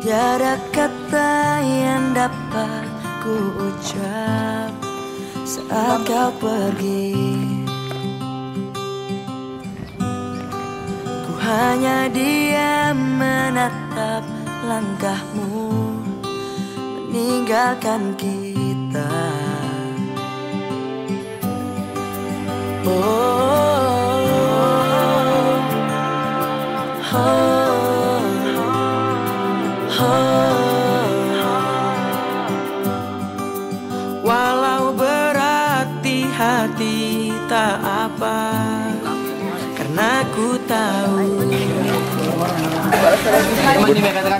Tiada kata yang dapat ku ucap saat kau pergi. Ku hanya diam menatap langkahmu meninggalkan kita. Walau berat di hati tak apa, karena ku tahu.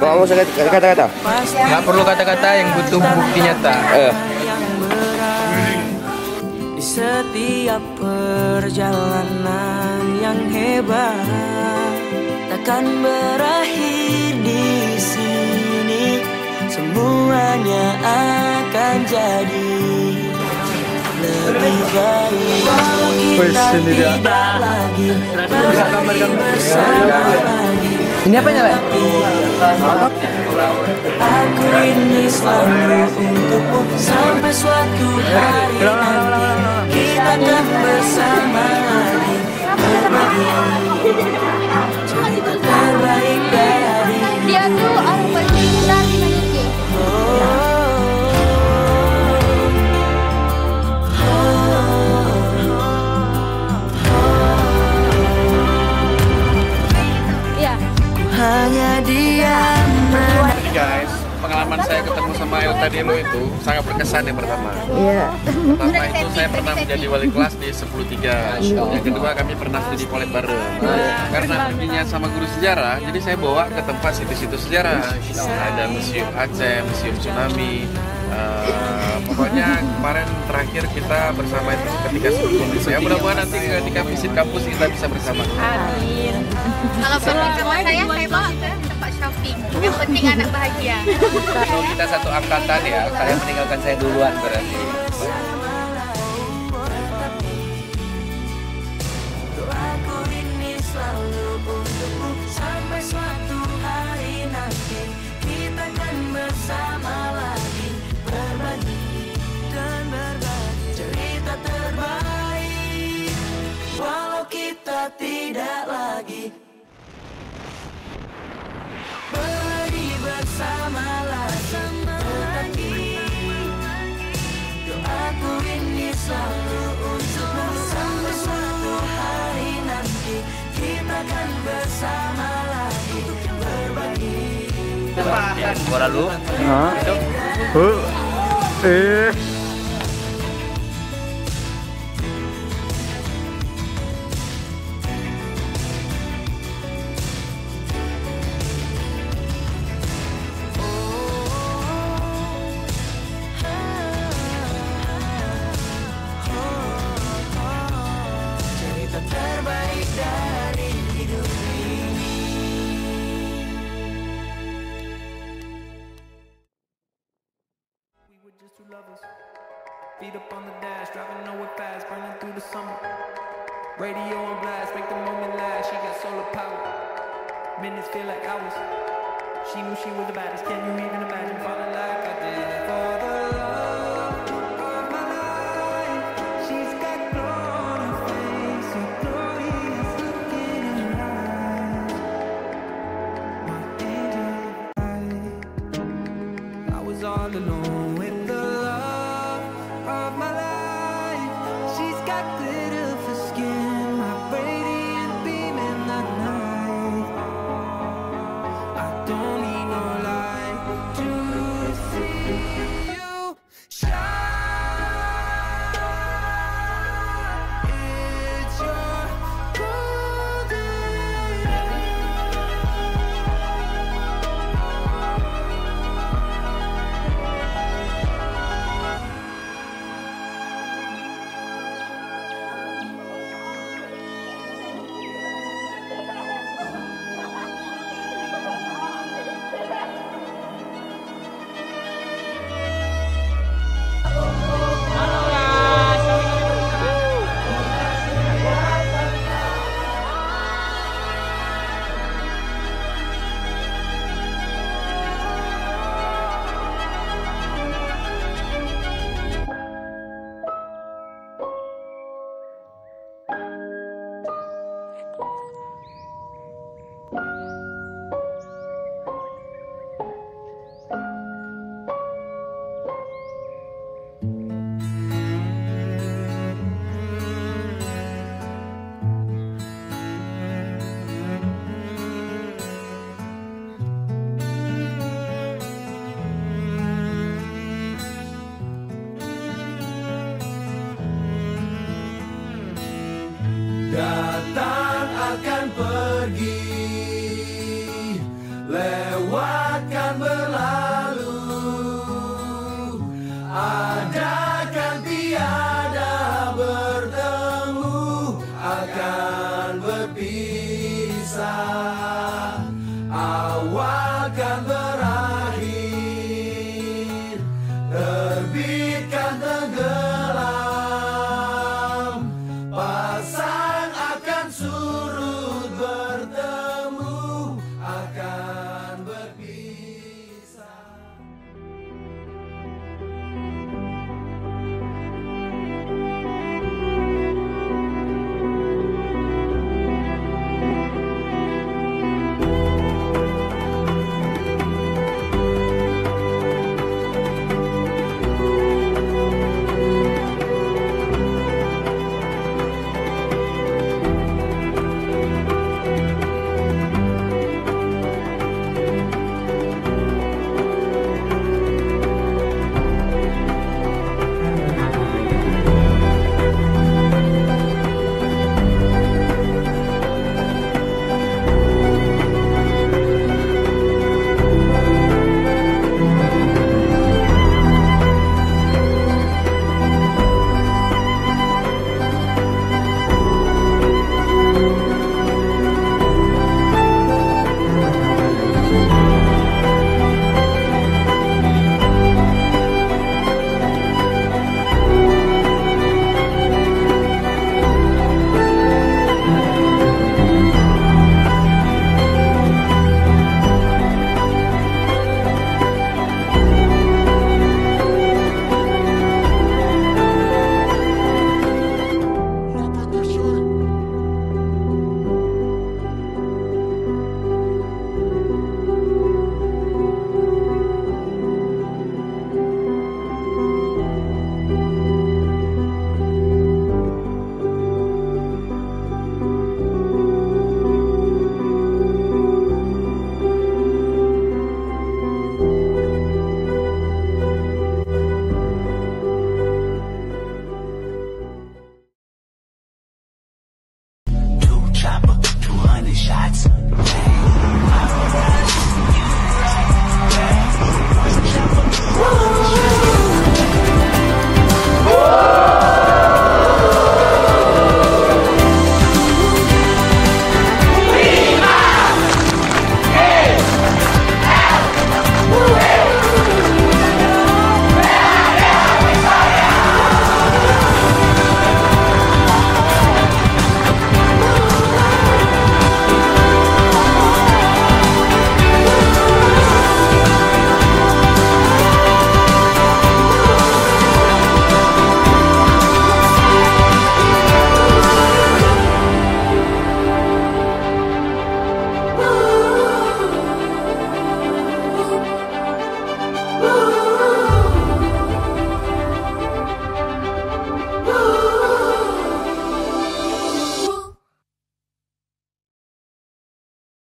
Kamu usah kata-kata. Nggak perlu kata-kata, yang butuh bukti nyata. Di setiap perjalanan yang hebat takkan berakhir di sini. Semuanya akan jadi lebih baik kalau kita tidak lagi bersama lagi. Ini apa nyala? Aku ini selalu untukmu sampai suatu hari nanti kita akan bersama lagi berbagi cerita terbaik dari Dia tuh orang bercinta nih. Iya. Hanya diam. Guys, pengalaman saya ketemu sama El tadi lo itu sangat berkesan. Yang pertama, pertama itu saya pernah menjadi wali kelas di 10.3. Yang kedua kami pernah studi polet bareng. Karena perginya sama guru sejarah, jadi saya bawa ke tempat situs-situs sejarah. Ada Museum Aceh, Museum Tsunami. Pokoknya kemarin terakhir kita bersama itu ketika sebelum saya. Mudah-mudahan nanti ketika visit kampus kita bisa bersama. Amin. Kalau pergi sama saya bawa ke tempat shopping. Yang penting anak bahagia. Kalau kita satu angkatan ya, kalian meninggalkan saya duluan berarti. Doaku ini selalu untukmu sampai suatu hari nanti kita akan bersama lagi berbagi dan berbagi cerita terbaik walau kita tidak lagi pergi bersama lagi berbagi. Doaku ini selalu untukmu sampai suatu hari nanti kita akan bersama lagi berbagi. Suara lu. Cerita terbaik dari hidup ini. We were just two lovers, feet up on the dash, driving nowhere fast, burning through the summer. Radio on blast, make the moment last. She got solar power, minutes feel like hours. She knew she was the baddest. Can you even imagine falling like I did for the love of my life? She's got glow on her face, so glorious look in her eyes. My angel of light. I was all alone with the love of my life. She's got glitter for skin, my radiant beam in the night. I don't need no light to see you. Datang akan pergi, lewatkan berlalu, ada kan tiada bertemu, akan berpisah, awal kan berakhir, terbit kan tenggelam, pasang